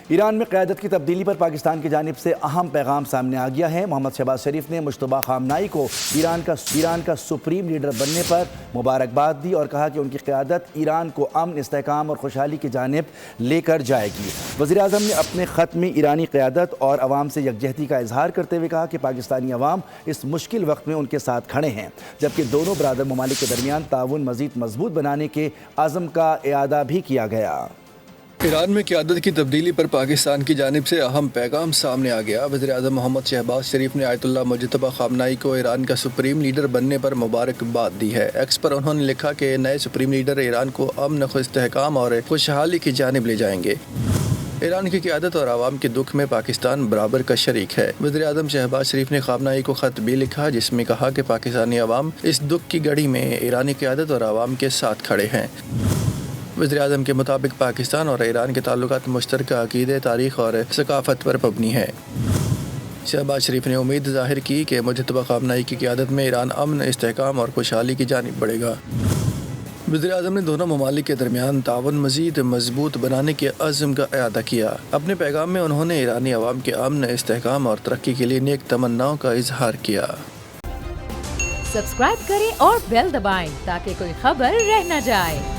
ایران میں قیادت کی تبدیلی پر پاکستان کی جانب سے اہم پیغام سامنے آ گیا ہے۔ محمد شہباز شریف نے مجتبیٰ خامنہئی کو ایران کا سپریم لیڈر بننے پر مبارکباد دی اور کہا کہ ان کی قیادت ایران کو امن، استحکام اور خوشحالی کی جانب لے کر جائے گی۔ وزیر اعظم نے اپنے خط میں ایرانی قیادت اور عوام سے یکجہتی کا اظہار کرتے ہوئے کہا کہ پاکستانی عوام اس مشکل وقت میں ان کے ساتھ کھڑے ہیں، جبکہ دونوں برادر ممالک کے درمیان تعاون مزید مضبوط بنانے کے عزم کا اعادہ بھی کیا گیا۔ ایران میں قیادت کی تبدیلی پر پاکستان کی جانب سے اہم پیغام سامنے آ گیا۔ وزیر اعظم محمد شہباز شریف نے آیت اللہ مجتبیٰ خامنہئی کو ایران کا سپریم لیڈر بننے پر مبارکباد دی ہے۔ ایکس پر انہوں نے لکھا کہ نئے سپریم لیڈر ایران کو امن، استحکام اور خوشحالی کی جانب لے جائیں گے۔ ایران کی قیادت اور عوام کے دکھ میں پاکستان برابر کا شریک ہے۔ وزیر اعظم شہباز شریف نے خامنہئی کو خط بھی لکھا جس میں کہا کہ پاکستانی عوام اس دکھ کی گھڑی میں ایرانی قیادت اور عوام کے ساتھ کھڑے ہیں۔ وزیر اعظم کے مطابق پاکستان اور ایران کے تعلقات مشترکہ عقیدے، تاریخ اور ثقافت پر مبنی ہیں۔ شہباز شریف نے امید ظاہر کی کہ مجتبیٰ خامنہئی کی قیادت میں ایران امن، استحکام اور خوشحالی کی جانب بڑھے گا۔ وزیر اعظم نے دونوں ممالک کے درمیان تعاون مزید مضبوط بنانے کے عزم کا اعادہ کیا۔ اپنے پیغام میں انہوں نے ایرانی عوام کے امن، استحکام اور ترقی کے لیے نیک تمناؤں کا اظہار کیا۔ سبسکرائب کریں اور بیل دبائیں تاکہ کوئی خبر رہ نہ جائے۔